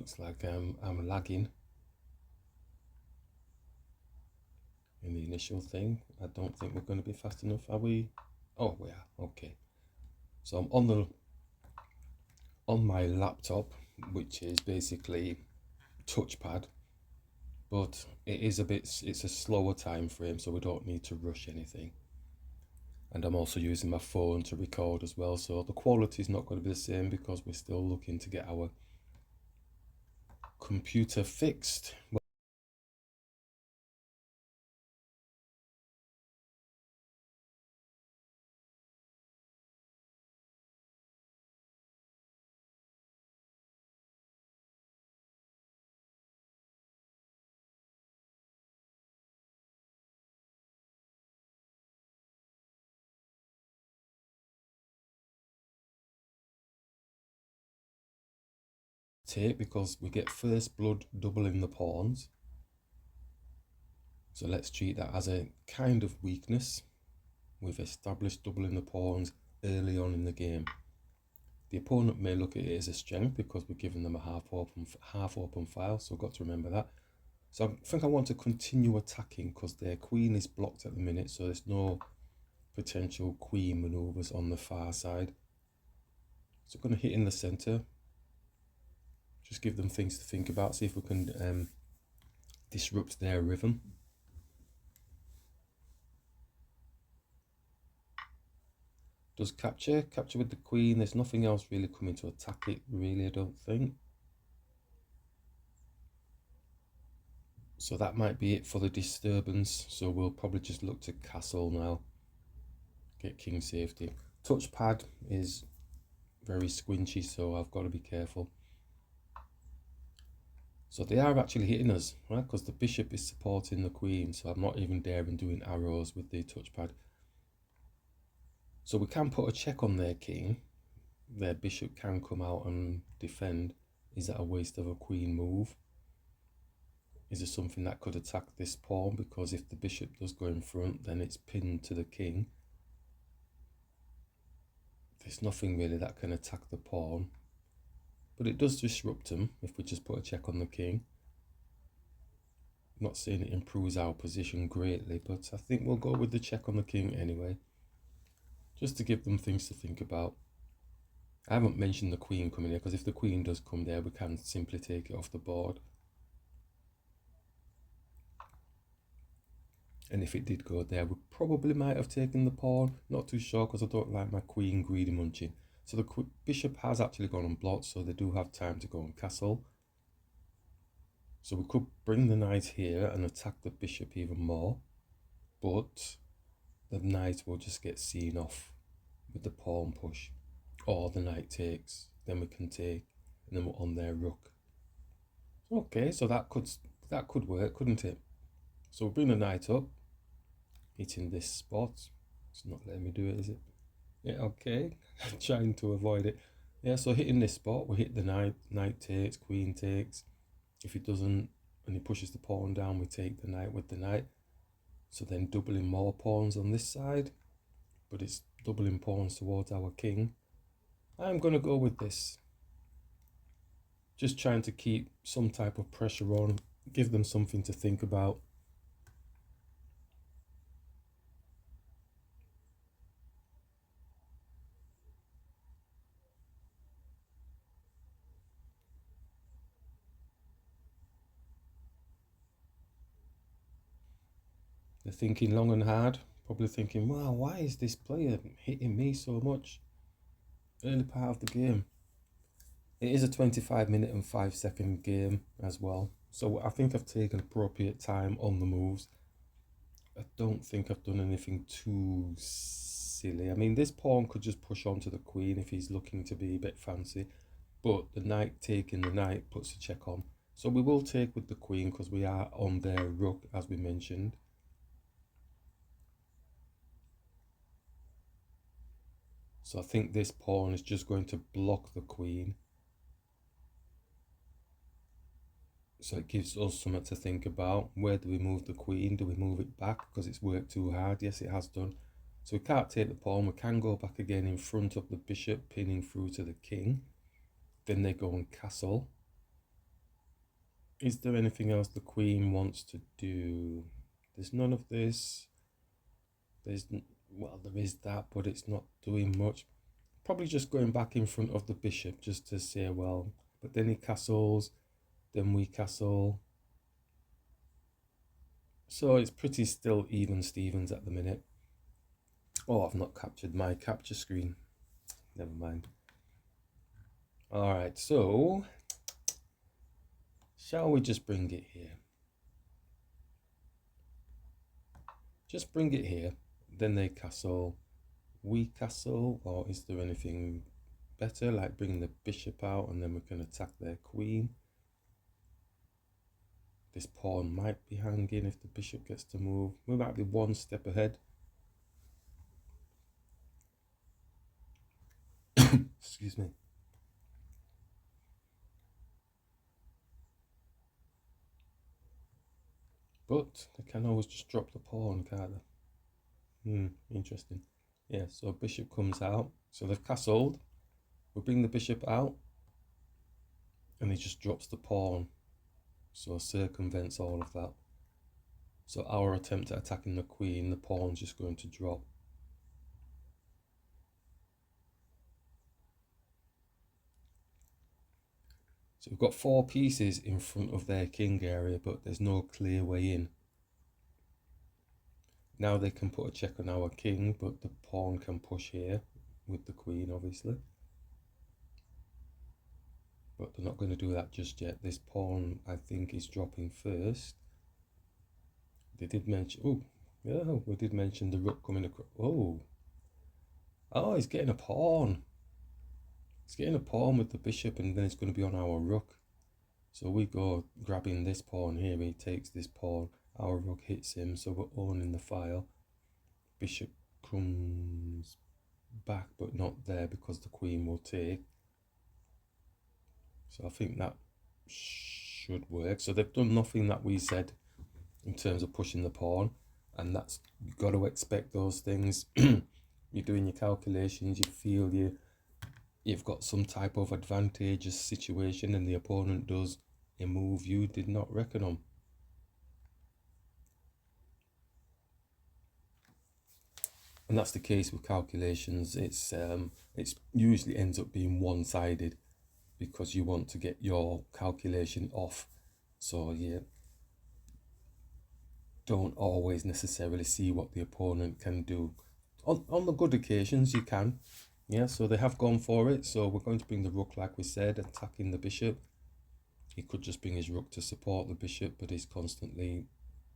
looks like I'm lagging in the initial thing. I don't think we're going to be fast enough, are we? Oh, we are. Okay. So I'm on my laptop, which is basically touchpad, but it's a slower time frame, so we don't need to rush anything. And I'm also using my phone to record as well, so the quality is not going to be the same because we're still looking to get our computer fixed. Take because we get first blood doubling the pawns, so let's treat that as a kind of weakness. We've established doubling the pawns early on in the game. The opponent may look at it as a strength because we're giving them a half open file, so I've got to remember that. So I think I want to continue attacking because their queen is blocked at the minute, so there's no potential queen maneuvers on the far side. So I'm going to hit in the center, just give them things to think about, see if we can disrupt their rhythm. Does capture with the queen. There's nothing else really coming to attack it, really, I don't think. So that might be it for the disturbance. So we'll probably just look to castle now. Get king safety. Touchpad is very squinchy, so I've got to be careful. So they are actually hitting us, right? Because the bishop is supporting the queen, so I'm not even daring doing arrows with the touchpad. So we can put a check on their king. Their bishop can come out and defend. Is that a waste of a queen move? Is there something that could attack this pawn? Because if the bishop does go in front, then it's pinned to the king. There's nothing really that can attack the pawn. But it does disrupt him if we just put a check on the king. I'm not saying it improves our position greatly, but I think we'll go with the check on the king anyway. Just to give them things to think about. I haven't mentioned the queen coming here, because if the queen does come there, we can simply take it off the board. And if it did go there, we probably might have taken the pawn. Not too sure, because I don't like my queen greedy munching. So the bishop has actually gone unblocked, so they do have time to go and castle. So we could bring the knight here and attack the bishop even more. But the knight will just get seen off with the pawn push. Or the knight takes, then we can take, and then we're on their rook. Okay, so that could work, couldn't it? So we'll bring the knight up, hitting this spot. It's not letting me do it, is it? Yeah, okay. Trying to avoid it. Yeah, so hitting this spot, we hit the knight takes, queen takes. If it doesn't, and he pushes the pawn down, we take the knight with the knight. So then doubling more pawns on this side, but it's doubling pawns towards our king. I'm going to go with this. Just trying to keep some type of pressure on, give them something to think about. They're thinking long and hard, probably thinking, wow, why is this player hitting me so much early part of the game? It is a 25-minute and 5-second game as well, so I think I've taken appropriate time on the moves. I don't think I've done anything too silly. I mean, this pawn could just push on to the queen if he's looking to be a bit fancy, but the knight taking the knight puts a check on. So we will take with the queen because we are on their rook, as we mentioned. So I think this pawn is just going to block the queen. So it gives us something to think about. Where do we move the queen? Do we move it back because it's worked too hard? Yes, it has done. So we can't take the pawn. We can go back again in front of the bishop, pinning through to the king. Then they go and castle. Is there anything else the queen wants to do? There's none of this. Well, there is that, but it's not doing much. Probably just going back in front of the bishop just to say, well, but then he castles, then we castle. So it's pretty still even Stevens at the minute. Oh, I've not captured my capture screen. Never mind. All right, so shall we just bring it here? Just bring it here. Then they castle. We castle. Or is there anything better, like bringing the bishop out and then we can attack their queen? This pawn might be hanging if the bishop gets to move. We might be one step ahead. Excuse me. But they can always just drop the pawn, can't they? Interesting. Yeah, so bishop comes out. So they've castled. We bring the bishop out. And he just drops the pawn. So circumvents all of that. So our attempt at attacking the queen, the pawn's just going to drop. So we've got 4 pieces in front of their king area, but there's no clear way in. Now they can put a check on our king, but the pawn can push here with the queen, obviously. But they're not going to do that just yet. This pawn, I think, is dropping first. They did mention, oh, yeah, we did mention the rook coming across. Oh, he's getting a pawn. He's getting a pawn with the bishop, and then it's going to be on our rook. So we go grabbing this pawn here. He takes this pawn. Our rook hits him, so we're owning the file. Bishop comes back, but not there because the queen will take. So I think that should work. So they've done nothing that we said in terms of pushing the pawn, and that's, you've got to expect those things. You're doing your calculations, you feel you've got some type of advantageous situation, and the opponent does a move you did not reckon on. And that's the case with calculations. It's usually ends up being one-sided because you want to get your calculation off. So you don't always necessarily see what the opponent can do. On the good occasions, you can. Yeah, so they have gone for it. So we're going to bring the rook, like we said, attacking the bishop. He could just bring his rook to support the bishop, but he's constantly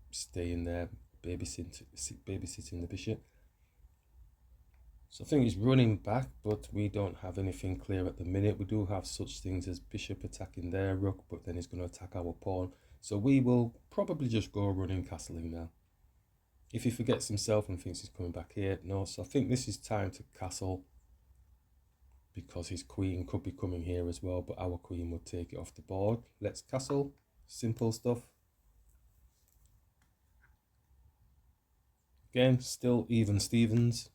staying there, babysitting the bishop. So I think he's running back, but we don't have anything clear at the minute. We do have such things as bishop attacking their rook, but then he's going to attack our pawn. So we will probably just go running castling now. If he forgets himself and thinks he's coming back here, no. So I think this is time to castle, because his queen could be coming here as well, but our queen will take it off the board. Let's castle. Simple stuff. Again, still even Stevens.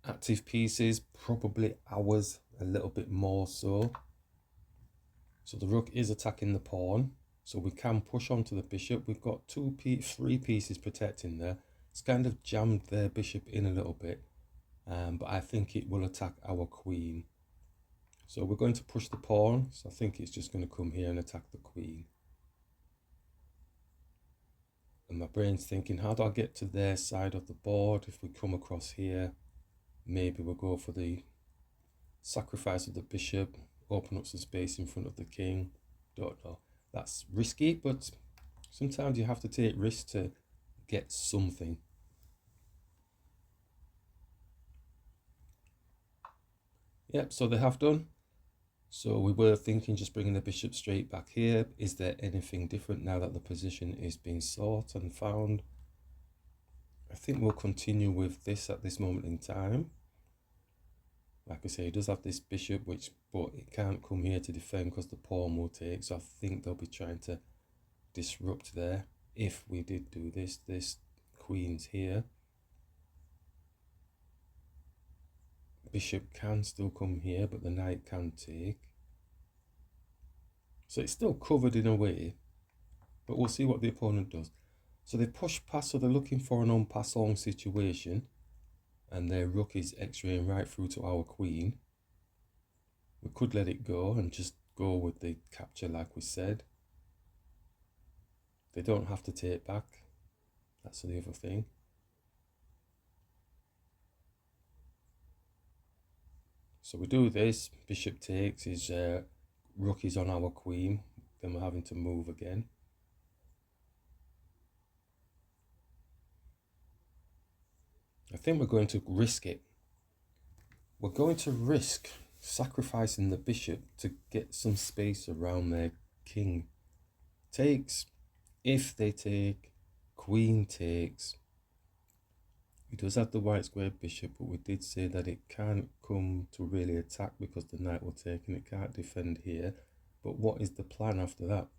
Active pieces, probably ours a little bit more so. So the rook is attacking the pawn, so we can push onto the bishop. We've got 3 pieces protecting there. It's kind of jammed their bishop in a little bit, but I think it will attack our queen. So we're going to push the pawn, so I think it's just going to come here and attack the queen. And my brain's thinking, how do I get to their side of the board? If we come across here, maybe we'll go for the sacrifice of the bishop, open up some space in front of the king. Don't know. That's risky, but sometimes you have to take risks to get something. Yep, so they have done. So we were thinking just bringing the bishop straight back here. Is there anything different now that the position is being sought and found? I think we'll continue with this at this moment in time. Like I say, it does have this bishop, but it can't come here to defend because the pawn will take. So I think they'll be trying to disrupt there. If we did do this, this queen's here. Bishop can still come here, but the knight can take. So it's still covered in a way, but we'll see what the opponent does. So they push past, so they're looking for an en passant situation, and their rook is x-raying right through to our queen. We could let it go and just go with the capture like we said. They don't have to take back. That's the other thing. So we do this, bishop takes, his rook is on our queen, then we're having to move again. I think we're going to risk it. We're going to risk sacrificing the bishop to get some space around their king. Takes, if they take, queen takes. He does have the white square bishop, but we did say that it can't come to really attack because the knight will take and it can't defend here. But what is the plan after that?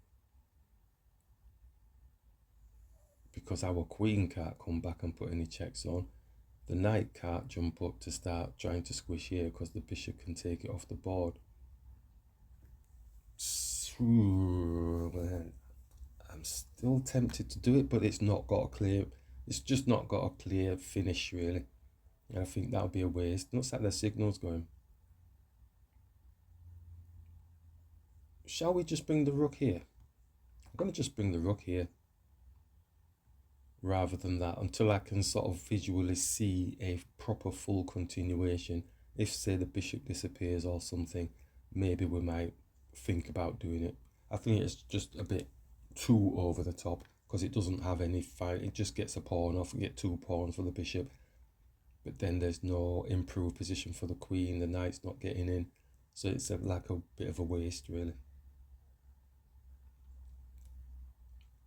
Because our queen can't come back and put any checks on. The knight can't jump up to start trying to squish here because the bishop can take it off the board. I'm still tempted to do it, but it's not got a clear, it's just not got a clear finish really. And I think that'll be a waste. Looks like their signal's going. Shall we just bring the rook here? I'm going to just bring the rook here rather than that until I can sort of visually see a proper full continuation. If say the bishop disappears or something, maybe we might think about doing it. I think it's just a bit too over the top because it doesn't have any fight. It just gets a pawn off and get 2 pawns for the bishop, but then there's no improved position for the queen. The knight's not getting in, so it's like a bit of a waste really.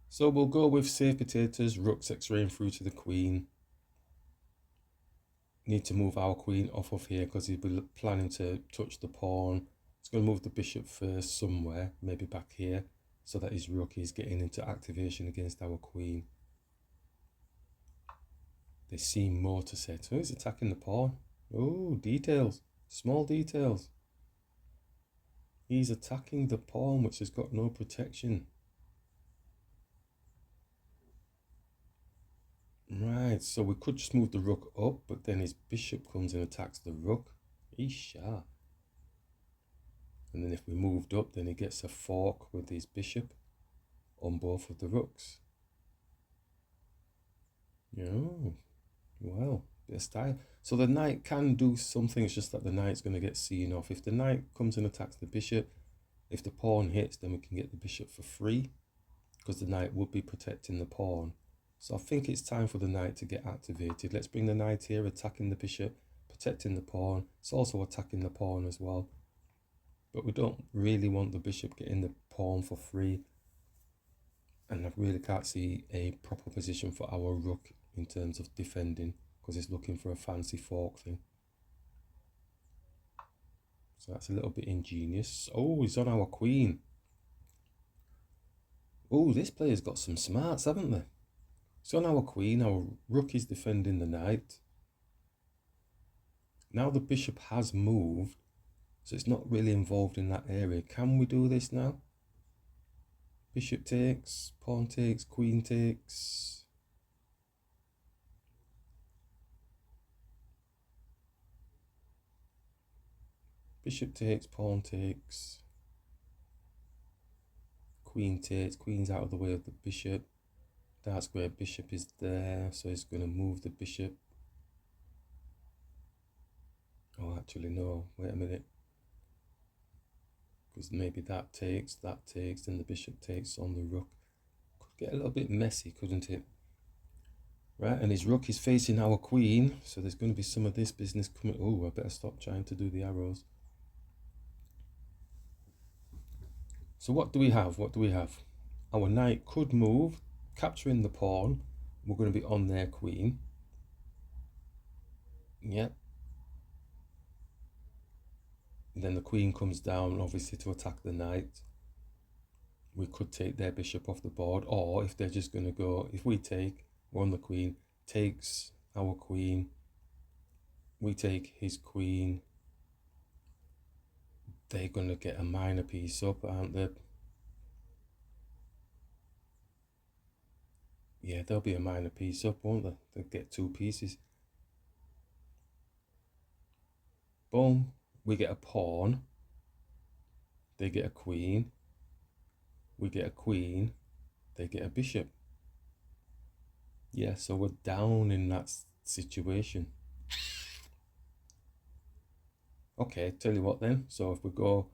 So we'll go with safe potatoes, rooks x-raying through to the queen. Need to move our queen off of here because he'll be planning to touch the pawn. He's going to move the bishop first somewhere, maybe back here, so that his rook is getting into activation against our queen. They seem more to say. So he's attacking the pawn. Oh, details. Small details. He's attacking the pawn, which has got no protection. Right, so we could just move the rook up, but then his bishop comes and attacks the rook. Isha. And then if we moved up, then he gets a fork with his bishop on both of the rooks. Oh, well, bit of style. So the knight can do something, it's just that the knight's going to get seen off. If the knight comes and attacks the bishop, if the pawn hits, then we can get the bishop for free because the knight would be protecting the pawn. So I think it's time for the knight to get activated. Let's bring the knight here, attacking the bishop, protecting the pawn. It's also attacking the pawn as well. But we don't really want the bishop getting the pawn for free. And I really can't see a proper position for our rook in terms of defending because it's looking for a fancy fork thing. So that's a little bit ingenious. Oh, he's on our queen. Oh, this player's got some smarts, haven't they? So on our queen, our rook is defending the knight. Now the bishop has moved, so it's not really involved in that area. Can we do this now? Bishop takes, pawn takes, queen takes. Bishop takes, pawn takes. Queen takes, queen's out of the way of the bishop. Dark square bishop is there, so he's going to move the bishop. Oh, actually, no, wait a minute. Because maybe that takes, then the bishop takes on the rook. Could get a little bit messy, couldn't it? Right, and his rook is facing our queen, so there's going to be some of this business coming. Oh, I better stop trying to do the arrows. So what do we have? What do we have? Our knight could move, capturing the pawn. We're going to be on their queen. Yep. And then the queen comes down, obviously, to attack the knight. We could take their bishop off the board, or if they're just going to go, if we take, we're on the queen, takes our queen, we take his queen, they're going to get a minor piece up, aren't they? Yeah, there'll be a minor piece up, won't there? They'll get 2 pieces. Boom, we get a pawn. They get a queen. We get a queen. They get a bishop. Yeah, so we're down in that situation. Okay, tell you what then. So if we go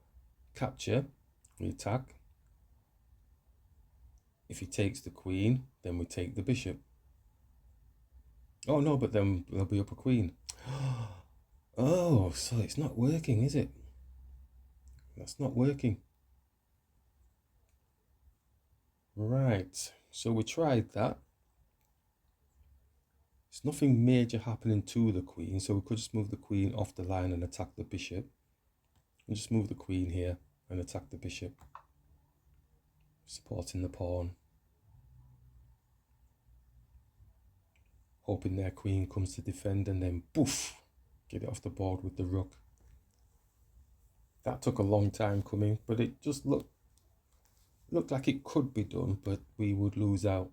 capture, we attack. If he takes the queen, then we take the bishop. Oh no, but then there'll be up a queen. Oh, so it's not working, is it? That's not working. Right, so we tried that. There's nothing major happening to the queen, so we could just move the queen off the line and attack the bishop. And just move the queen here and attack the bishop, supporting the pawn. Hoping their queen comes to defend and then poof, get it off the board with the rook. That took a long time coming, but it just looked like it could be done, but we would lose out.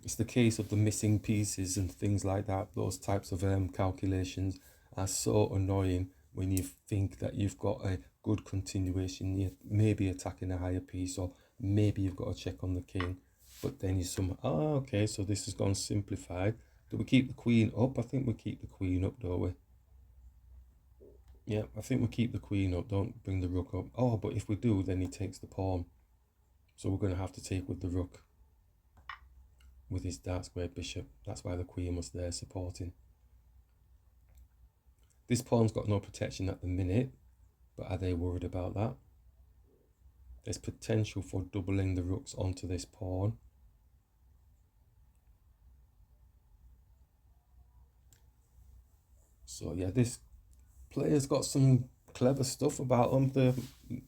It's the case of the missing pieces and things like that. Those types of calculations are so annoying when you think that you've got a good continuation, you're maybe attacking a higher piece, or maybe you've got a check on the king, but then you somehow, oh, okay, so this has gone simplified. Do we keep the queen up? I think we keep the queen up, don't we? Yeah, I think we keep the queen up, don't bring the rook up. Oh, but if we do, then he takes the pawn. So we're going to have to take with the rook, with his dark square bishop. That's why the queen was there supporting. This pawn's got no protection at the minute, but are they worried about that? There's potential for doubling the rooks onto this pawn. So yeah, this player's got some clever stuff about them. They're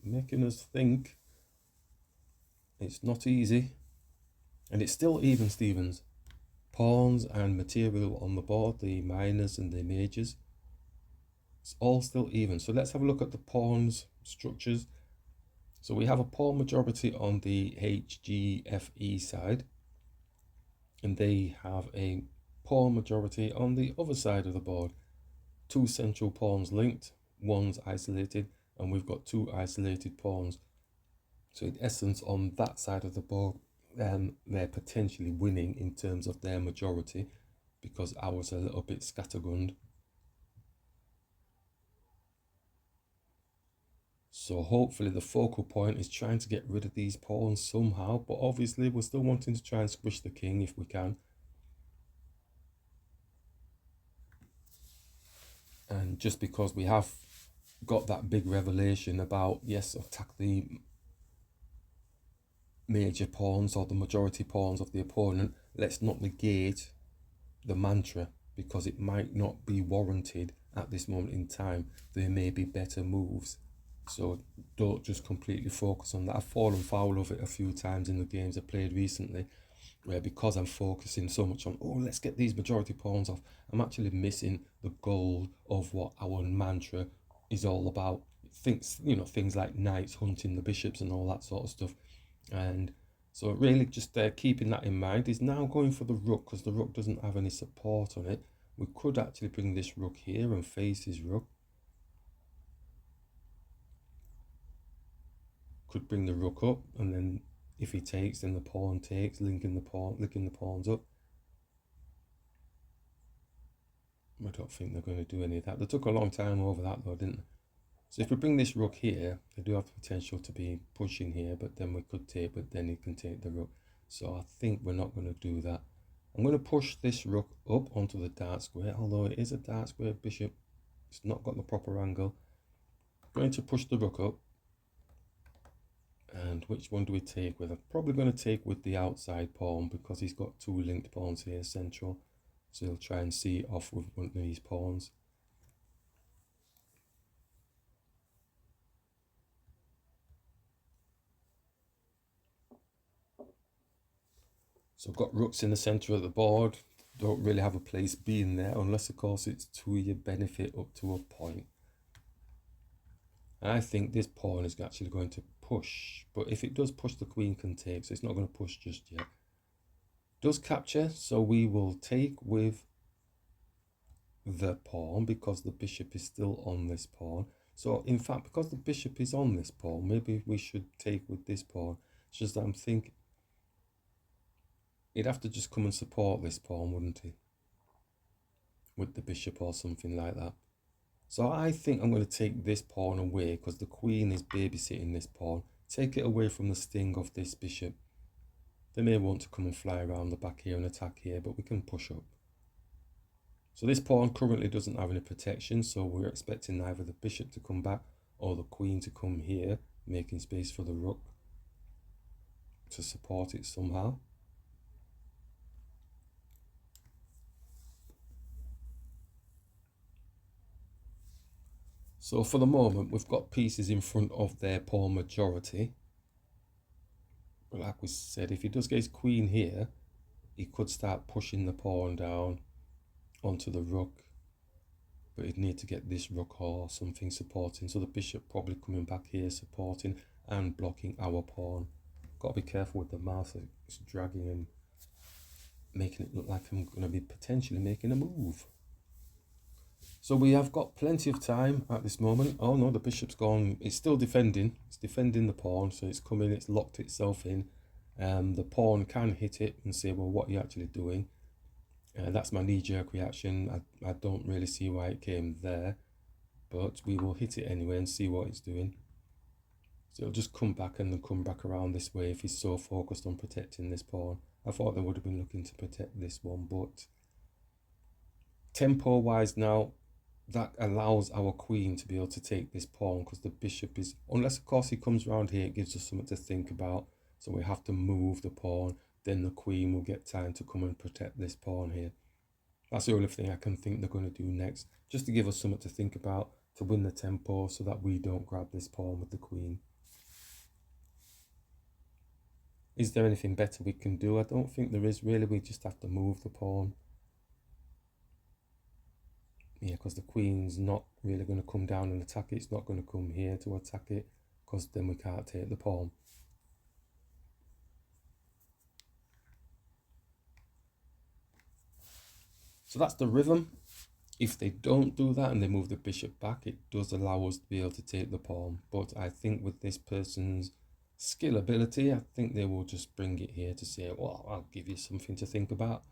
making us think. It's not easy. And it's still even, Stevens. Pawns and material on the board, the minors and the majors. It's all still even. So let's have a look at the pawns structures. So we have a pawn majority on the HGFE side, and they have a pawn majority on the other side of the board. 2 central pawns linked, one's isolated, and we've got 2 isolated pawns. So in essence, on that side of the board, they're potentially winning in terms of their majority, because ours are a little bit scattergunned. So hopefully the focal point is trying to get rid of these pawns somehow, but obviously we're still wanting to try and squish the king if we can. And just because we have got that big revelation about, yes, attack the major pawns or the majority pawns of the opponent, let's not negate the mantra, because it might not be warranted at this moment in time. There may be better moves. So don't just completely focus on that. I've fallen foul of it a few times in the games I played recently, where because I'm focusing so much on, oh, let's get these majority pawns off, I'm actually missing the goal of what our mantra is all about. Things, you know, things like knights hunting the bishops and all that sort of stuff. And so really just keeping that in mind. Is now going for the rook, because the rook doesn't have any support on it. We could actually bring this rook here and face his rook. Could bring the rook up, and then if he takes, then the pawn takes, linking the pawns up. I don't think they're going to do any of that. They took a long time over that though, didn't they? So if we bring this rook here, they do have the potential to be pushing here, but then we could take, but then he can take the rook. So I think we're not going to do that. I'm going to push this rook up onto the dark square, although it is a dark square bishop. It's not got the proper angle. I'm going to push the rook up. And which one do we take with? I'm probably going to take with the outside pawn, because he's got 2 linked pawns here central. So he'll try and see it off with one of these pawns. So I've got rooks in the centre of the board. Don't really have a place being there, unless of course it's to your benefit up to a point. And I think this pawn is actually going to push, but if it does push, the queen can take, so it's not going to push just yet. Does capture, so we will take with the pawn because the bishop is still on this pawn. So in fact, because the bishop is on this pawn, maybe we should take with this pawn. It's just that I'm thinking he'd have to just come and support this pawn, wouldn't he? With the bishop or something like that. So I think I'm going to take this pawn away because the queen is babysitting this pawn. Take it away from the sting of this bishop. They may want to come and fly around the back here and attack here, but we can push up. So this pawn currently doesn't have any protection, so we're expecting either the bishop to come back or the queen to come here, making space for the rook to support it somehow. So for the moment, we've got pieces in front of their pawn majority. But like we said, if he does get his queen here, he could start pushing the pawn down onto the rook. But he'd need to get this rook or something supporting. So the bishop probably coming back here supporting and blocking our pawn. Got to be careful with the mouse. It's dragging and making it look like I'm going to be potentially making a move. So we have got plenty of time at this moment. Oh no, the bishop's gone. It's still defending. It's defending the pawn. So it's coming, it's locked itself in. The pawn can hit it and say, well, what are you actually doing? That's my knee-jerk reaction. I don't really see why it came there. But we will hit it anyway and see what it's doing. So it'll just come back and then come back around this way if he's so focused on protecting this pawn. I thought they would have been looking to protect this one, but tempo-wise now, that allows our queen to be able to take this pawn because the bishop is, unless of course he comes around here, it gives us something to think about. So we have to move the pawn, then the queen will get time to come and protect this pawn here. That's the only thing I can think they're going to do next, just to give us something to think about, to win the tempo so that we don't grab this pawn with the queen. Is there anything better we can do? I don't think there is really. We just have to move the pawn. Yeah, because the queen's not really going to come down and attack it. It's not going to come here to attack it because then we can't take the pawn. So that's the rhythm. If they don't do that and they move the bishop back, it does allow us to be able to take the pawn. But I think with this person's skill ability, I think they will just bring it here to say, well, I'll give you something to think about.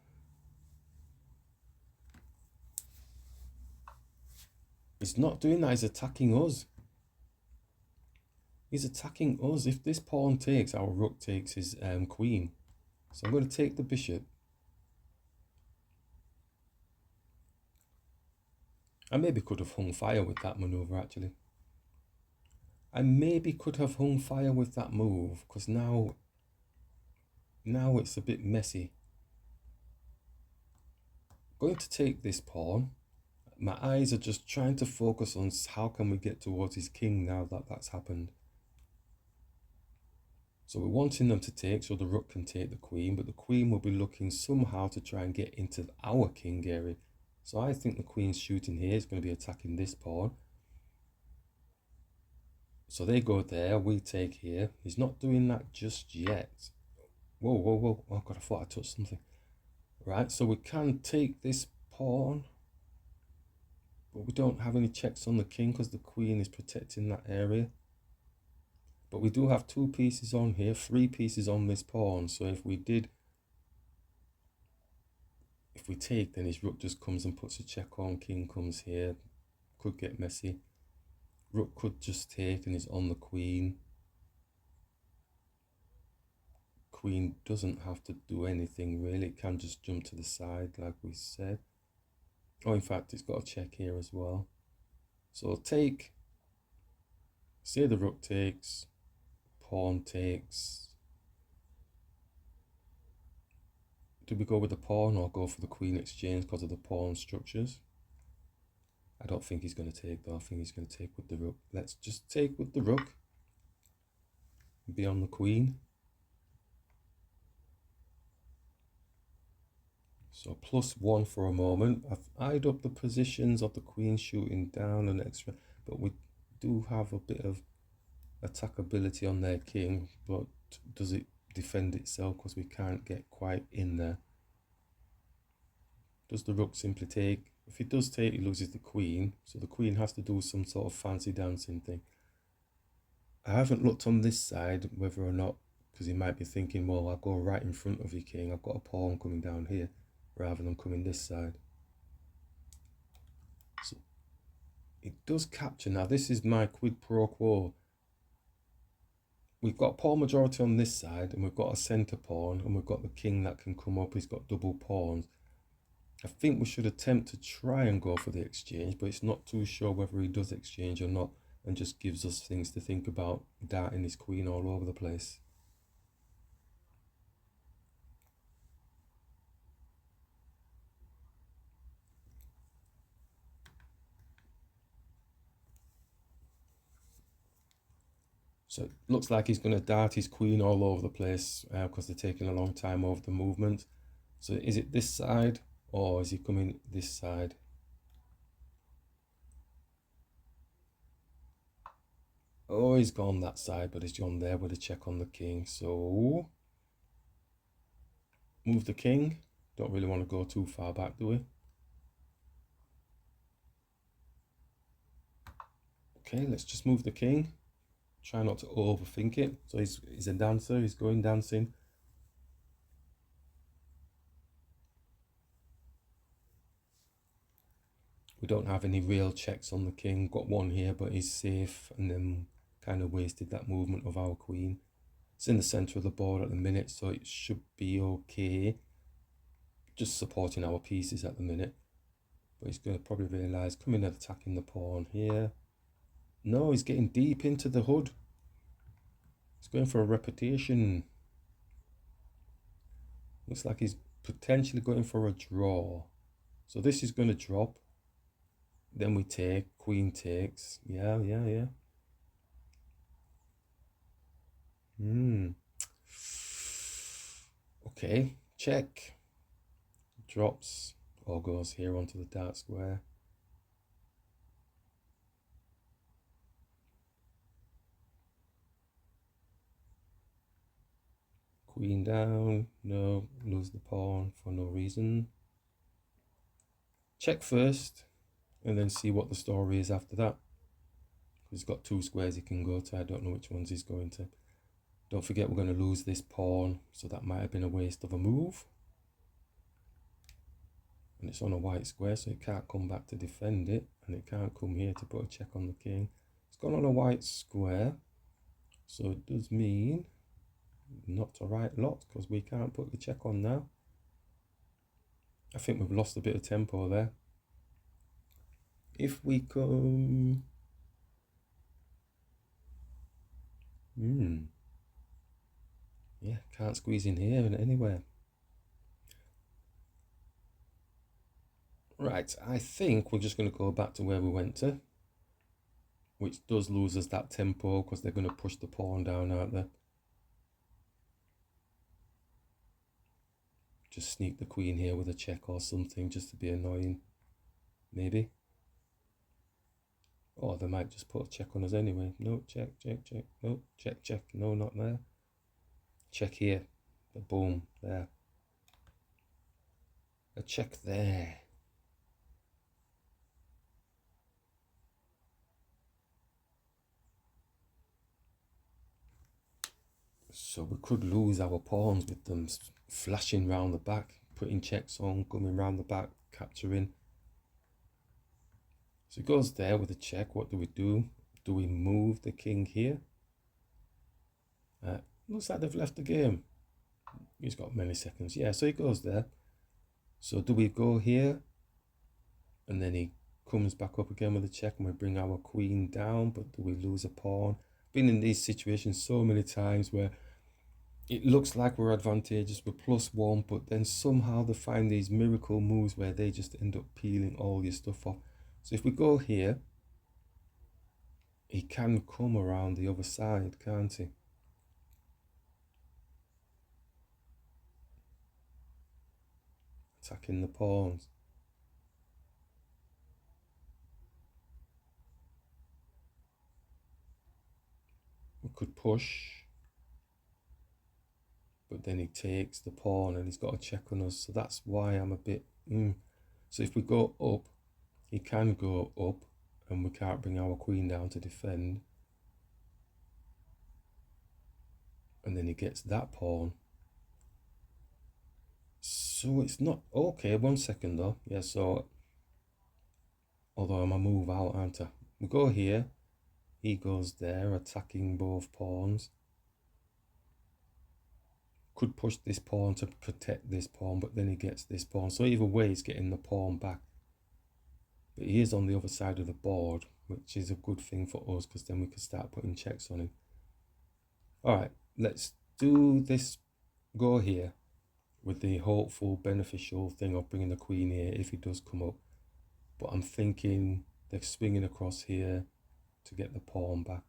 He's not doing that, he's attacking us. He's attacking us. If this pawn takes, our rook takes his queen. So I'm going to take the bishop. I maybe could have hung fire with that maneuver, actually. I maybe could have hung fire with that move, because now it's a bit messy. Going to take this pawn. My eyes are just trying to focus on how can we get towards his king now that that's happened. So we're wanting them to take so the rook can take the queen, but the queen will be looking somehow to try and get into our king area. So I think the queen's shooting here is going to be attacking this pawn. So they go there, we take here. He's not doing that just yet. Whoa, whoa, whoa. Oh God, I thought I touched something. Right, so we can take this pawn. But we don't have any checks on the king because the queen is protecting that area. But we do have 2 pieces on here, 3 pieces on this pawn. So if we take, then his rook just comes and puts a check on. King comes here. Could get messy. Rook could just take and is on the queen. Queen doesn't have to do anything really. It can just jump to the side like we said. Oh, in fact, it's got a check here as well. So take, say the rook takes, pawn takes. Do we go with the pawn or go for the queen exchange because of the pawn structures? I don't think he's going to take though. I think he's going to take with the rook. Let's just take with the rook. Be on the queen. So +1 for a moment. I've eyed up the positions of the queen shooting down and extra, but we do have a bit of attackability on their king. But does it defend itself because we can't get quite in there. Does the rook simply take? If it does take, it loses the queen. So the queen has to do some sort of fancy dancing thing. I haven't looked on this side whether or not, because he might be thinking, well, I'll go right in front of your king. I've got a pawn coming down here rather than coming this side. So it does capture. Now this is my quid pro quo. We've got pawn majority on this side, and we've got a centre pawn, and we've got the king that can come up. He's got double pawns. I think we should attempt to try and go for the exchange, but it's not too sure whether he does exchange or not, and just gives us things to think about, darting his queen all over the place. So it looks like he's going to dart his queen all over the place because they're taking a long time over the movement. So is it this side or is he coming this side? Oh, he's gone that side, but he's gone there with a check on the king. So move the king. Don't really want to go too far back, do we? Okay, let's just move the king. Try not to overthink it. So he's a dancer, he's going dancing. We don't have any real checks on the king. Got one here, but he's safe, and then kind of wasted that movement of our queen. It's in the center of the board at the minute, so it should be okay. Just supporting our pieces at the minute. But he's going to probably realise, coming and attacking the pawn here. No, he's getting deep into the hood. He's going for a repetition. Looks like he's potentially going for a draw. So this is going to drop. Then we take, queen takes. Yeah. Okay, check. Drops or goes here onto the dark square. Queen down. No, lose the pawn for no reason. Check first and then see what the story is after that. He's got two squares he can go to. I don't know which ones he's going to. Don't forget we're going to lose this pawn, so that might have been a waste of a move. And it's on a white square, so it can't come back to defend it, and it can't come here to put a check on the king. It's gone on a white square, so it does mean not to write lot, because we can't put the check on now. I think we've lost a bit of tempo there. If we come... yeah, can't squeeze in here and anywhere. Right, I think we're just going to go back to where we went to, which does lose us that tempo because they're going to push the pawn down, aren't they? Just sneak the queen here with a check or something just to be annoying, maybe. Or they might just put a check on us anyway. No, check. No, check. No, not there. Check here. Boom, there. A check there. So we could lose our pawns with them flashing round the back, putting checks on, coming round the back, capturing. So it goes there with a check. What do we do? Do we move the king here? Looks like they've left the game. He's got many seconds. Yeah, so he goes there. So do we go here? And then he comes back up again with a check and we bring our queen down, but do we lose a pawn? Been in these situations so many times where it looks like we're advantageous, we're +1, but then somehow they find these miracle moves where they just end up peeling all your stuff off. So if we go here, he can come around the other side, can't he? Attacking the pawns. We could push. but then he takes the pawn and he's got a check on us. So that's why I'm a bit... So if we go up, he can go up and we can't bring our queen down to defend. And then he gets that pawn. So it's not... Okay, 1 second though. Yeah, so... Although I'm a move out, aren't I? We go here. He goes there, attacking both pawns. Could push this pawn to protect this pawn, but then he gets this pawn. So either way, he's getting the pawn back. But he is on the other side of the board, which is a good thing for us, because then we can start putting checks on him. Alright, let's do this. Go here with the hopeful, beneficial thing of bringing the queen here if he does come up. But I'm thinking they're swinging across here to get the pawn back.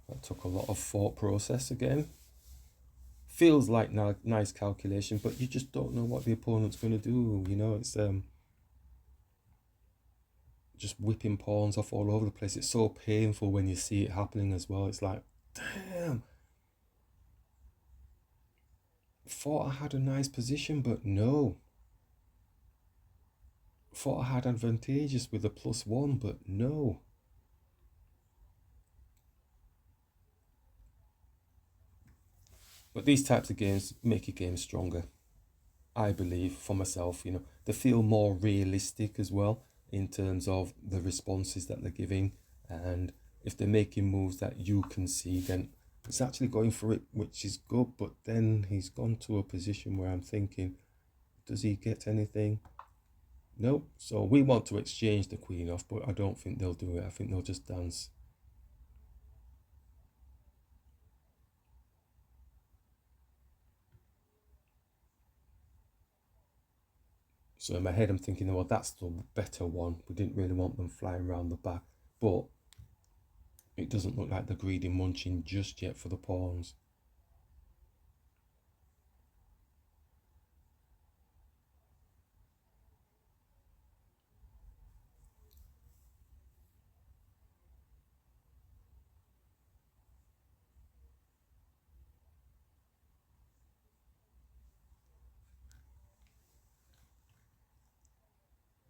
That took a lot of thought process again. Feels like nice calculation, but you just don't know what the opponent's going to do. You know, it's just whipping pawns off all over the place. It's so painful when you see it happening as well. It's like, damn. Thought I had a nice position, but no. Thought I had advantageous with a +1, but no. But these types of games make your game stronger, I believe, for myself. You know, they feel more realistic as well in terms of the responses that they're giving, and if they're making moves that you can see, then it's actually going for it, which is good. But then he's gone to a position where I'm thinking, does he get anything? No. So we want to exchange the queen off, but I don't think they'll do it. I think they'll just dance. So in my head, I'm thinking, well, that's the better one. We didn't really want them flying around the back, but it doesn't look like they're greedy munching just yet for the pawns.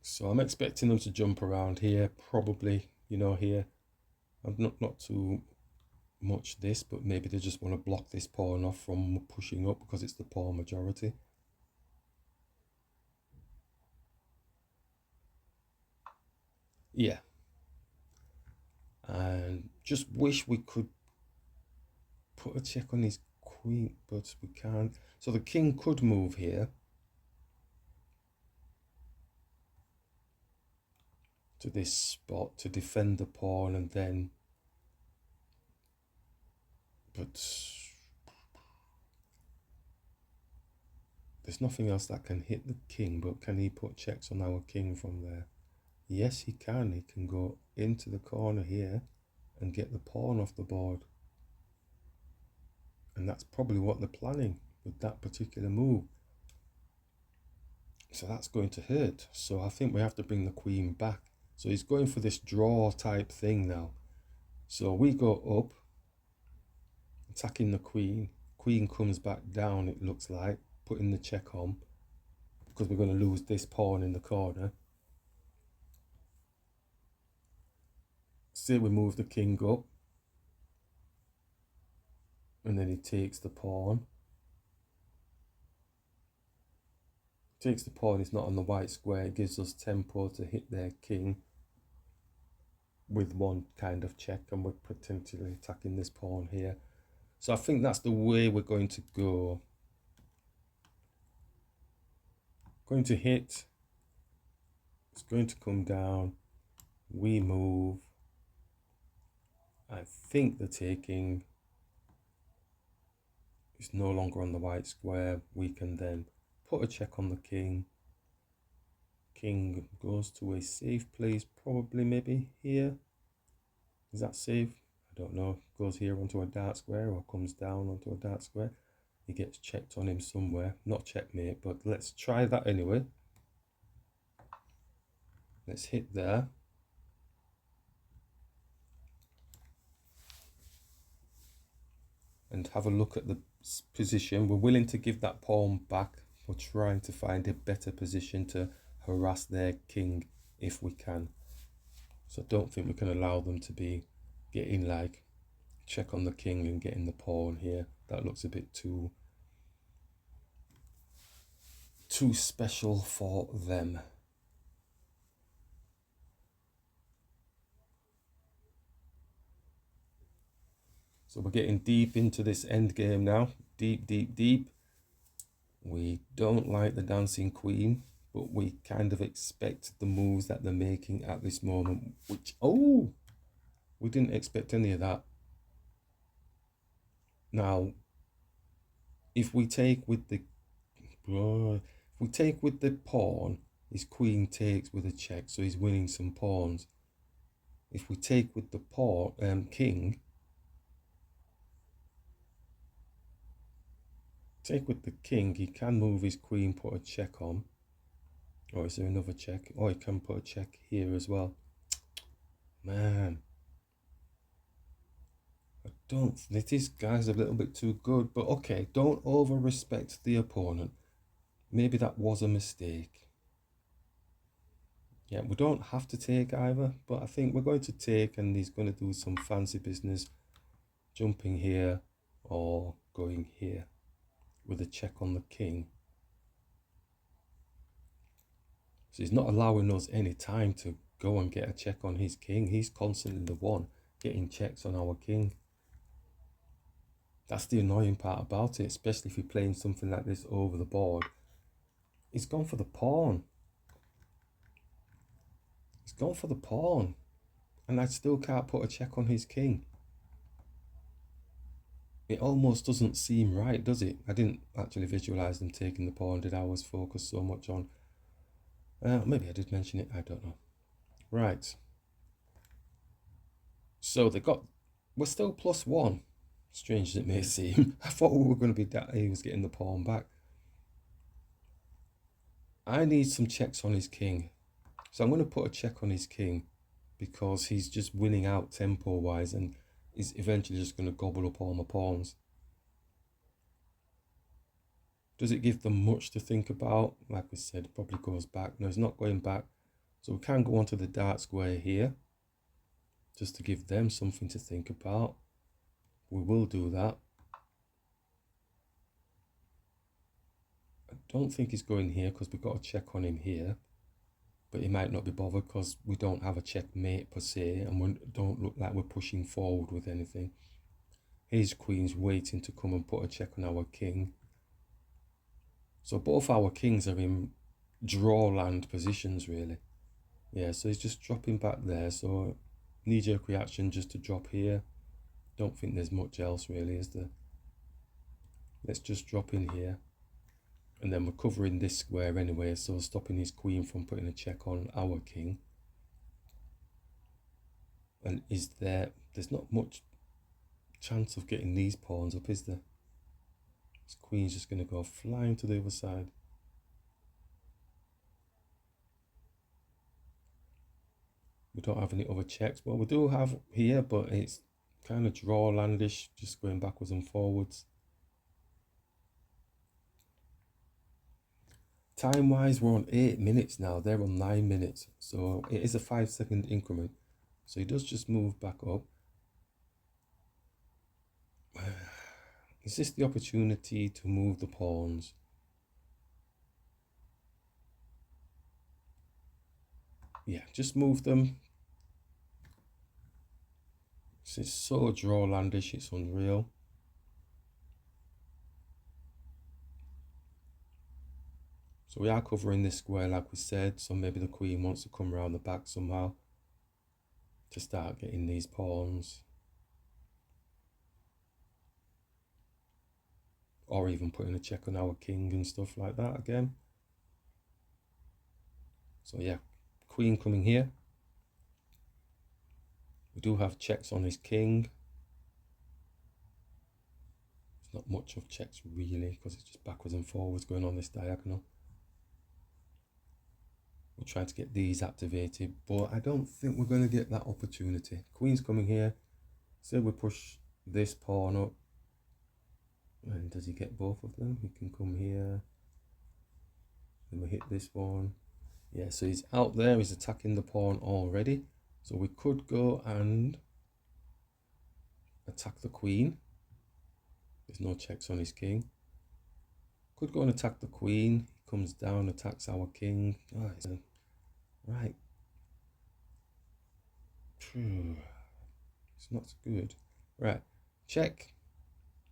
So I'm expecting them to jump around here, probably, you know, here. I'm not too much this, but maybe they just want to block this pawn off from pushing up because it's the pawn majority. Yeah. And just wish we could put a check on his queen, but we can't. So the king could move here to this spot to defend the pawn, and then, but there's nothing else that can hit the king. But can he put checks on our king from there? Yes, he can. He can go into the corner here and get the pawn off the board, and that's probably what they're planning with that particular move. So that's going to hurt. So I think we have to bring the queen back. So he's going for this draw type thing now. So we go up, attacking the queen. Queen comes back down, it looks like, putting the check on, because we're going to lose this pawn in the corner. Say we move the king up, and then he takes the pawn. Takes the pawn, it's not on the white square. It gives us tempo to hit their king with one kind of check, and we're potentially attacking this pawn here. So I think that's the way we're going to go. Going to hit. It's going to come down. We move. I think the taking is no longer on the white square. We can then put a check on the king. King goes to a safe place, probably maybe here. Is that safe? I don't know. Goes here onto a dark square or comes down onto a dark square. He gets checked on him somewhere. Not checkmate, but let's try that anyway. Let's hit there. and have a look at the position. We're willing to give that pawn back. We're trying to find a better position to harass their king if we can. So I don't think we can allow them to be getting like check on the king and getting the pawn here. That looks a bit too special for them. So we're getting deep into this end game now. Deep, deep, deep. We don't like the dancing queen, but we kind of expect the moves that they're making at this moment, which, oh, we didn't expect any of that. Now, if we take with the pawn, his queen takes with a check, so he's winning some pawns. If we take with the pawn, king, take with the king, he can move his queen, put a check on. Or is there another check? Oh, he can put a check here as well. Man. This guy's a little bit too good, but okay, don't over-respect the opponent. Maybe that was a mistake. Yeah, we don't have to take either, but I think we're going to take, and he's going to do some fancy business, jumping here or going here with a check on the king. So he's not allowing us any time to go and get a check on his king. He's constantly the one getting checks on our king. That's the annoying part about it, especially if you're playing something like this over the board. He's gone for the pawn. He's gone for the pawn. And I still can't put a check on his king. It almost doesn't seem right, does it? I didn't actually visualize them taking the pawn, did I? I was focused so much on... maybe I did mention it, I don't know. Right. So we're still +1. Strange as it may seem. I thought we were going to be that he was getting the pawn back. I need some checks on his king. So I'm going to put a check on his king because he's just winning out tempo-wise and is eventually just going to gobble up all my pawns. Does it give them much to think about? Like I said, it probably goes back. No, it's not going back. So we can go onto the dark square here just to give them something to think about. We will do that. I don't think he's going here because we've got a check on him here. But he might not be bothered because we don't have a checkmate per se and we don't look like we're pushing forward with anything. His queen's waiting to come and put a check on our king. So both our kings are in draw land positions really. Yeah, so he's just dropping back there. So knee-jerk reaction just to drop here. Don't think there's much else really, is there? Let's just drop in here. And then we're covering this square anyway, so stopping his queen from putting a check on our king. And there's not much chance of getting these pawns up, is there? His queen's just going to go flying to the other side. We don't have any other checks. Well, we do have here, but it's kind of draw landish, just going backwards and forwards. Time wise, we're on 8 minutes now. They're on 9 minutes. So it is a 5-second increment. So he does just move back up. Is this the opportunity to move the pawns? Yeah, just move them. It's so draw landish, it's unreal. So we are covering this square like we said, so maybe the queen wants to come around the back somehow to start getting these pawns. Or even putting a check on our king and stuff like that again. So yeah, queen coming here. We do have checks on his king. There's not much of checks really because it's just backwards and forwards going on this diagonal. We'll try to get these activated, but I don't think we're going to get that opportunity. Queen's coming here. Say we push this pawn up. And does he get both of them? He can come here. Then we hit this one. Yeah, so he's out there. He's attacking the pawn already. So we could go and attack the queen. There's no checks on his king. Could go and attack the queen. He comes down, attacks our king. Oh, right. It's not good. Right. Check.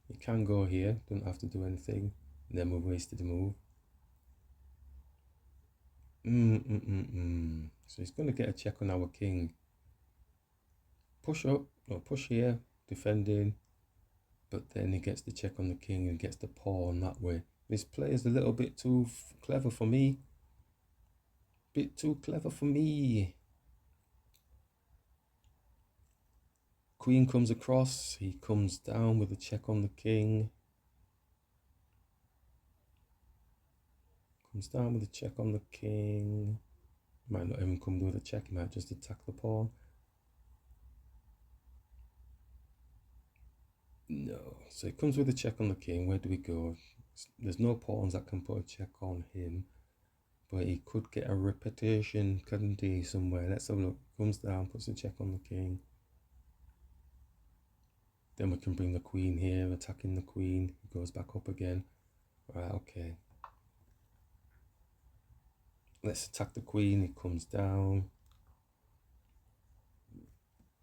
He can go here. Don't have to do anything. And then we wasted a move. So he's going to get a check on our king. Push up. No, push here. Defending. But then he gets the check on the king and gets the pawn that way. This play is a little bit too clever for me. Bit too clever for me. Queen comes across. He comes down with a check on the king. Comes down with a check on the king. Might not even come with a check. He might just attack the pawn. No. So it comes with a check on the king. Where do we go? There's no pawns that can put a check on him. But he could get a repetition, couldn't he, somewhere? Let's have a look. Comes down, puts a check on the king. Then we can bring the queen here, attacking the queen. He goes back up again. Right, okay. Let's attack the queen. He comes down.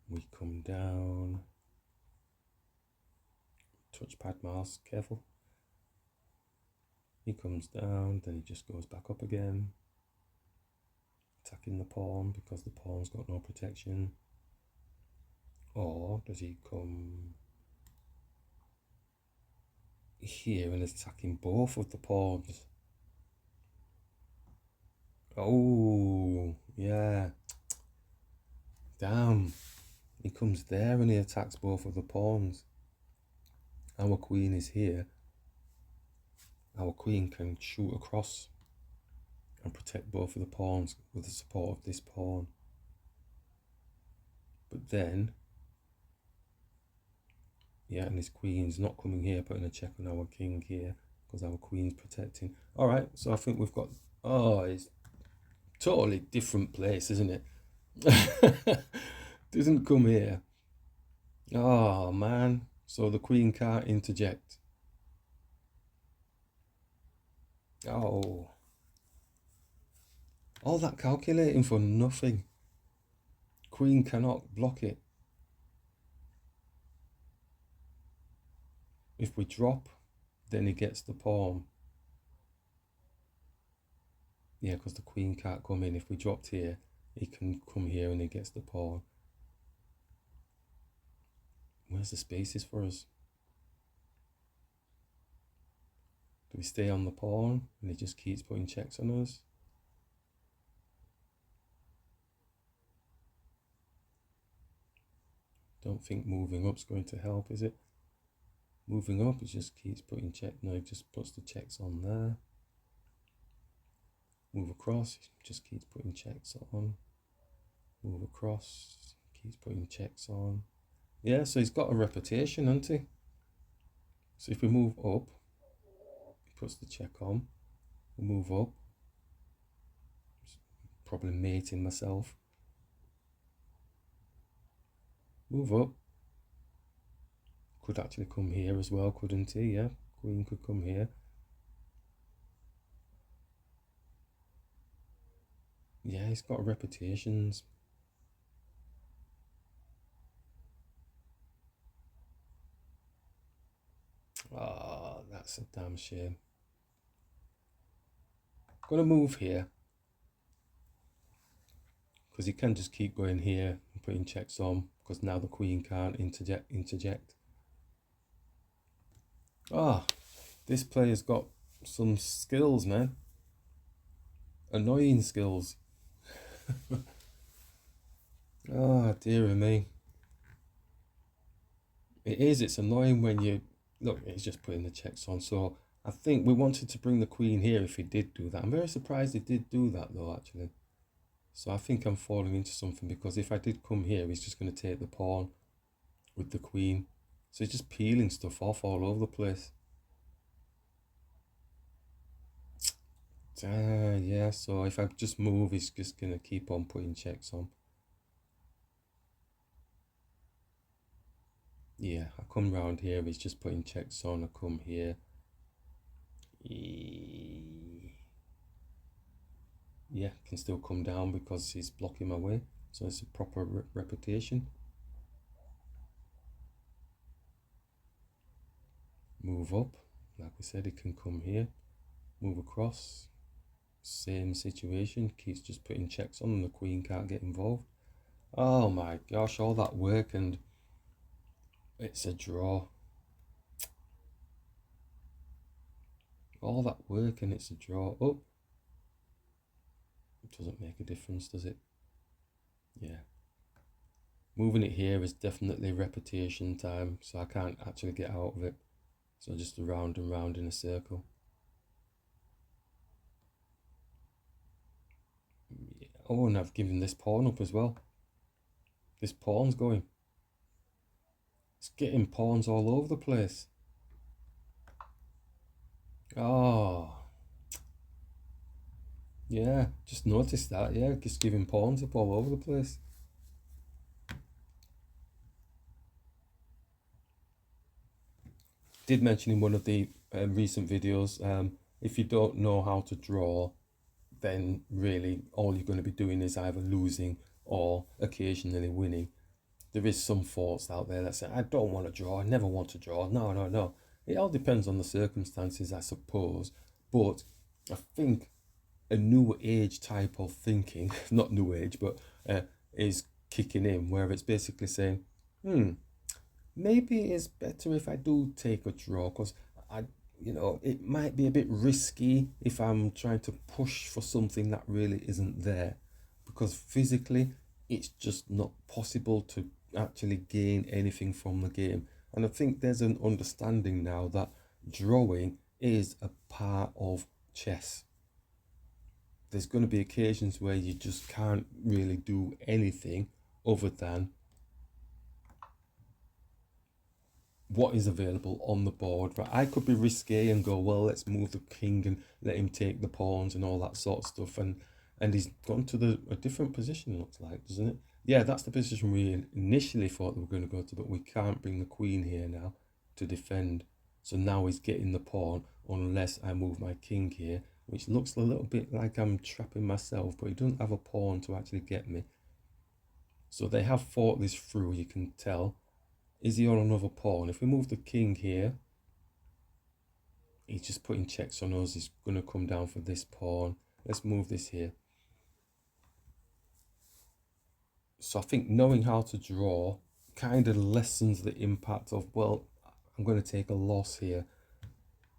We come down. Touchpad mouse, careful. He comes down, then he just goes back up again. Attacking the pawn because the pawn's got no protection. Or does he come here and is attacking both of the pawns? Oh, yeah. Damn. He comes there and he attacks both of the pawns. Our queen is here. Our queen can shoot across and protect both of the pawns with the support of this pawn. But then, yeah, and his queen's not coming here, putting a check on our king here because our queen's protecting. All right, so I think we've got, oh, it's totally different place, isn't it? Doesn't come here. Oh, man. So the queen can't interject. Oh. All that calculating for nothing. Queen cannot block it. If we drop, then he gets the pawn. Yeah, because the queen can't come in. If we dropped here, he can come here and he gets the pawn. Where's the spaces for us? Do we stay on the pawn and he just keeps putting checks on us? Don't think moving up's going to help, is it? Moving up, it just keeps putting check. No, it just puts the checks on there. Move across, it just keeps putting checks on. Move across, keeps putting checks on. Yeah, so he's got a reputation, hasn't he? So if we move up, he puts the check on. We move up. Probably mating myself. Move up. Could actually come here as well, couldn't he? Yeah, queen could come here. Yeah, he's got reputations. Ah, that's a damn shame. Gonna move here. Because he can just keep going here and putting checks on. Because now the queen can't interject. Ah, this player's got some skills, man. Annoying skills. Ah, dear me. It is, it's annoying when you... Look, he's just putting the checks on. So I think we wanted to bring the queen here if he did do that. I'm very surprised he did do that though, actually. So I think I'm falling into something because if I did come here, he's just going to take the pawn with the queen. So he's just peeling stuff off all over the place. Yeah, so if I just move, he's just going to keep on putting checks on. Yeah, I come round here, he's just putting checks on. I come here. Yeah, can still come down because he's blocking my way. So it's a proper repetition. Move up. Like I said, he can come here. Move across. Same situation. Keeps just putting checks on and the queen can't get involved. Oh my gosh, all that work and it's a draw. All that work and it's a draw. Oh, it doesn't make a difference, does it? Yeah. Moving it here is definitely repetition time, so I can't actually get out of it. So just around and round in a circle. Yeah. Oh, and I've given this pawn up as well. This pawn's going. It's getting pawns all over the place. Oh. Yeah, just noticed that, yeah, just giving pawns up all over the place. Did mention in one of the recent videos, if you don't know how to draw, then really all you're going to be doing is either losing or occasionally winning. There is some thoughts out there that say, I don't want to draw, I never want to draw. No, no, no. It all depends on the circumstances, I suppose. But I think a new age type of thinking, not new age, but is kicking in, where it's basically saying, maybe it's better if I do take a draw, because it might be a bit risky if I'm trying to push for something that really isn't there, because physically it's just not possible to actually gain anything from the game. And I think there's an understanding now that drawing is a part of chess. There's going to be occasions where you just can't really do anything other than what is available on the board. Right, I could be risque and go, well, let's move the king and let him take the pawns and all that sort of stuff, and he's gone to a different position, looks like, doesn't it? Yeah, that's the position we initially thought we were going to go to, but we can't bring the queen here now to defend. So now he's getting the pawn unless I move my king here, which looks a little bit like I'm trapping myself, but he doesn't have a pawn to actually get me. So they have fought this through, you can tell. Is he on another pawn? If we move the king here, he's just putting checks on us. He's going to come down for this pawn. Let's move this here. So I think knowing how to draw kind of lessens the impact of, well, I'm going to take a loss here.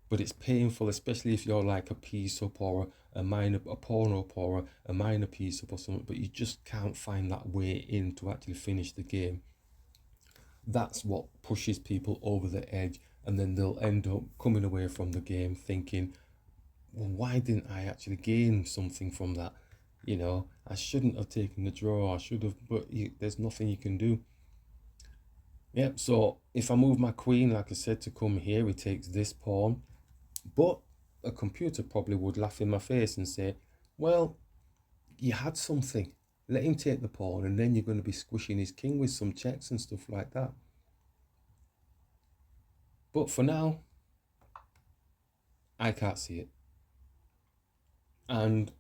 But it's painful, especially if you're like a piece up or a pawn up or a minor piece up or something, but you just can't find that way in to actually finish the game. That's what pushes people over the edge, and then they'll end up coming away from the game thinking, well, why didn't I actually gain something from that? I shouldn't have taken the draw, I should have, but there's nothing you can do. Yep, so if I move my queen, like I said, to come here, he takes this pawn, but a computer probably would laugh in my face and say, well, you had something. Let him take the pawn, and then you're going to be squishing his king with some checks and stuff like that. But for now, I can't see it. And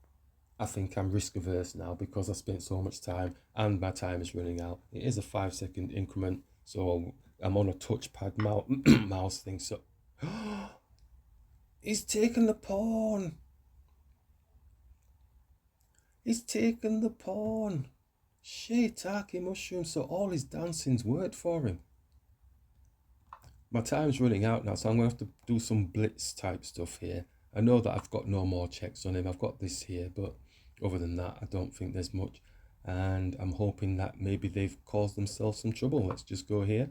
I think I'm risk averse now because I spent so much time and my time is running out. It is a 5-second increment, so I'm on a touchpad mouse thing. So he's taken the pawn. He's taken the pawn. Shiitake mushroom. So all his dancing's worked for him. My time's running out now, so I'm going to have to do some blitz type stuff here. I know that I've got no more checks on him. I've got this here, but other than that, I don't think there's much. And I'm hoping that maybe they've caused themselves some trouble. Let's just go here.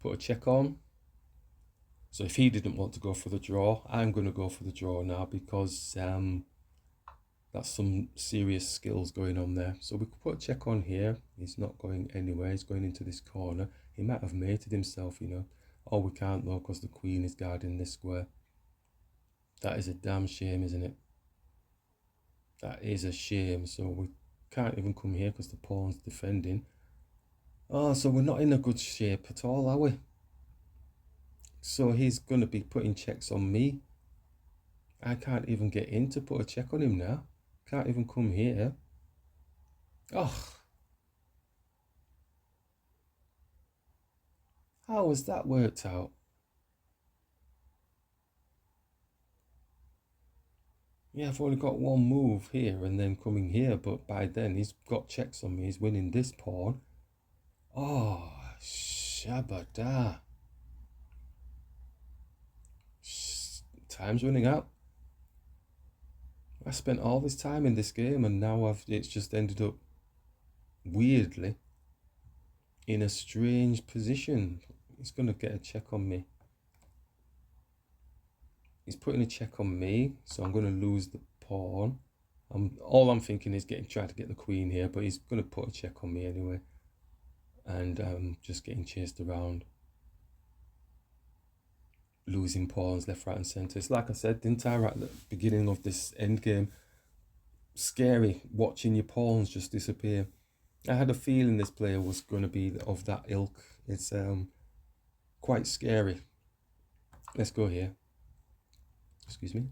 Put a check on. So if he didn't want to go for the draw, I'm going to go for the draw now because that's some serious skills going on there. So we could put a check on here. He's not going anywhere. He's going into this corner. He might have mated himself, Oh, we can't though because the queen is guarding this square. That is a damn shame, isn't it? That is a shame. So we can't even come here because the pawn's defending. Oh, so we're not in a good shape at all, are we? So he's going to be putting checks on me. I can't even get in to put a check on him now. Can't even come here. Oh, how has that worked out? Yeah, I've only got one move here and then coming here, but by then he's got checks on me. He's winning this pawn. Oh, shabada. Time's running out. I spent all this time in this game and now it's just ended up weirdly in a strange position. He's going to get a check on me. He's putting a check on me, so I'm going to lose the pawn. All I'm thinking is trying to get the queen here, but he's going to put a check on me anyway. And I'm just getting chased around. Losing pawns left, right and centre. It's like I said, didn't I, right at the beginning of this endgame? Scary watching your pawns just disappear. I had a feeling this player was going to be of that ilk. It's quite scary. Let's go here. Excuse me.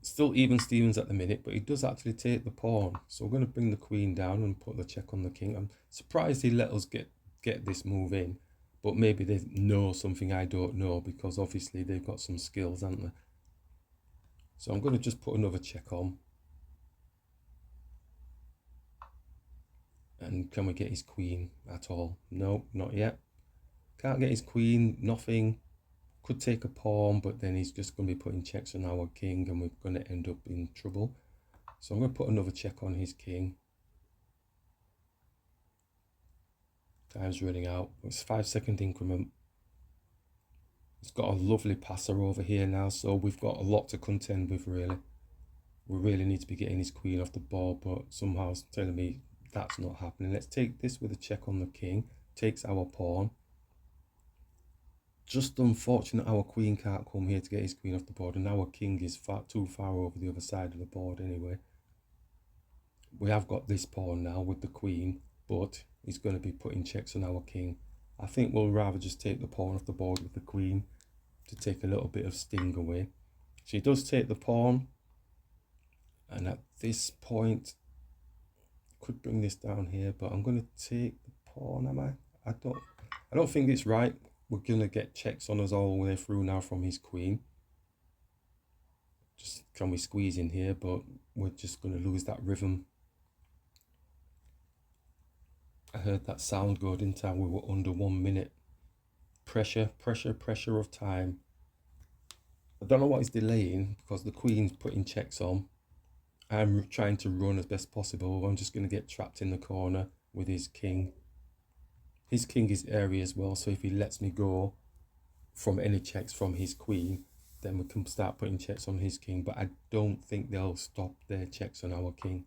Still even Stevens at the minute, but he does actually take the pawn. So we're going to bring the queen down and put the check on the king. I'm surprised he let us get this move in, but maybe they know something I don't know, because obviously they've got some skills, haven't they? So I'm going to just put another check on. And can we get his queen at all? No, not yet. Can't get his queen, nothing. Could take a pawn, but then he's just going to be putting checks on our king and we're going to end up in trouble. So I'm going to put another check on his king. Time's running out. It's 5-second increment. He's got a lovely passer over here now, so we've got a lot to contend with, really. We really need to be getting his queen off the board, but somehow it's telling me that's not happening. Let's take this with a check on the king. Takes our pawn. Just unfortunate our queen can't come here to get his queen off the board, and our king is too far over the other side of the board anyway. We have got this pawn now with the queen, but he's going to be putting checks on our king. I think we'll rather just take the pawn off the board with the queen to take a little bit of sting away. So he does take the pawn, and at this point, could bring this down here, but I'm going to take the pawn, am I? I don't think it's right. We're going to get checks on us all the way through now from his queen. Just can we squeeze in here, but we're just going to lose that rhythm. I heard that sound go, didn't I? We were under 1 minute. Pressure, pressure, pressure of time. I don't know what is delaying because the queen's putting checks on. I'm trying to run as best possible. I'm just going to get trapped in the corner with his king. His king is airy as well, so if he lets me go from any checks from his queen, then we can start putting checks on his king. But I don't think they'll stop their checks on our king.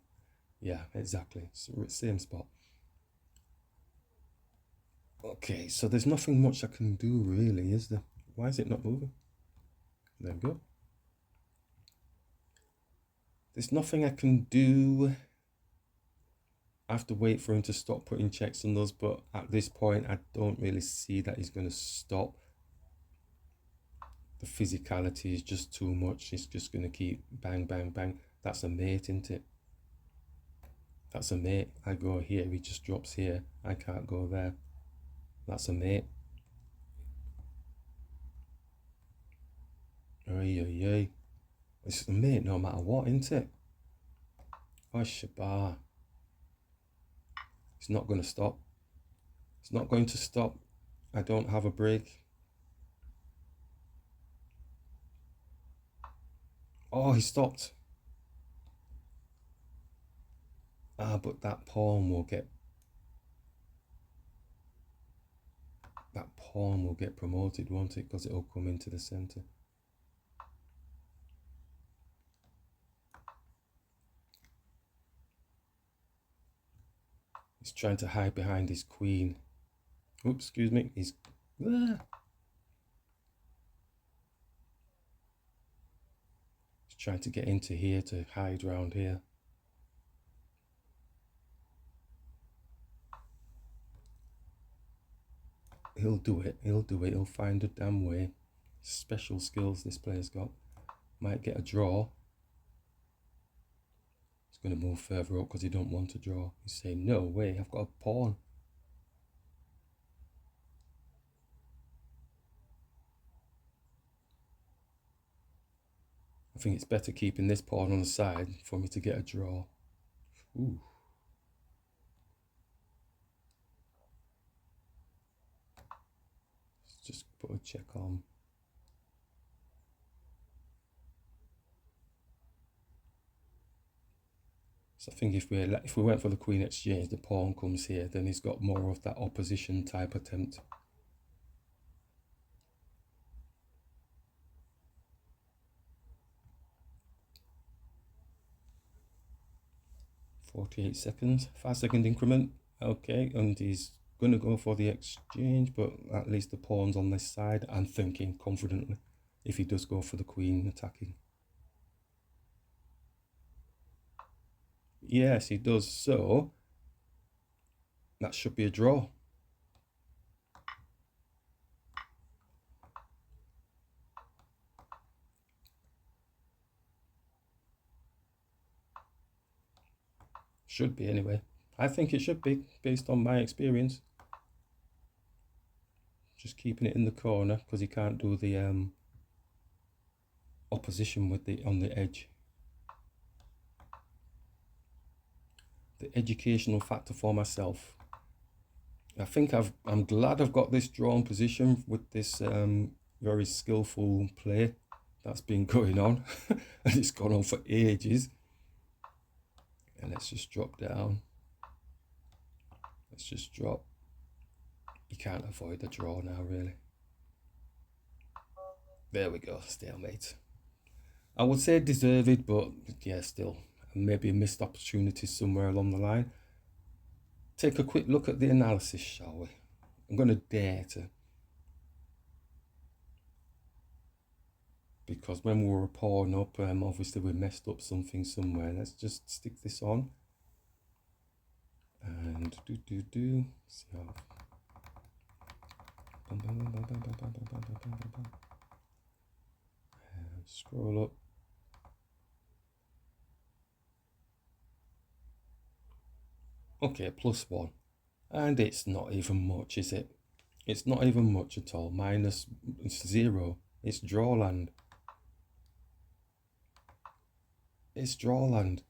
Yeah, exactly. Same spot. Okay, so there's nothing much I can do really, is there? Why is it not moving? There we go. There's nothing I can do. I have to wait for him to stop putting checks on us, but at this point I don't really see that he's going to stop. The physicality is just too much. It's just going to keep bang, bang, bang. That's a mate, isn't it? That's a mate. I go here, he just drops here. I can't go there. That's a mate. Ay, ay, ay. It's a mate no matter what, isn't it? Oh, Shabar. It's not going to stop. It's not going to stop. I don't have a break. Oh, he stopped. Ah, but that pawn will get promoted, won't it? Because it'll come into the center. He's trying to hide behind his queen. Oops, excuse me. He's Just trying to get into here to hide around here. He'll do it. He'll do it. He'll find a damn way. Special skills this player's got. Might get a draw. He's going to move further up because he don't want to draw. He's saying, no way, I've got a pawn. I think it's better keeping this pawn on the side for me to get a draw. Ooh. Let's just put a check on. So I think if we went for the queen exchange, the pawn comes here, then he's got more of that opposition type attempt. "48 seconds, 5-second increment." Okay, and he's going to go for the exchange, but at least the pawn's on this side. I'm thinking confidently if he does go for the queen attacking. Yes, he does. So that should be a draw. Should be anyway. I think it should be based on my experience. Just keeping it in the corner because he can't do the opposition with the on the edge. The educational factor for myself. I think I'm glad I've got this drawn position with this very skillful play that's been going on. And it's gone on for ages. And let's just drop down. Let's just drop. You can't avoid the draw now, really. There we go, stalemate. I would say deserved, but yeah, still. Maybe a missed opportunity somewhere along the line. Take a quick look at the analysis, shall we? I'm going to dare to. Because when we were a pawn up, obviously we messed up something somewhere. Let's just stick this on. And see how. And scroll up. Okay, +1. And it's not even much, is it? It's not even much at all. -0. It's draw land. It's draw land.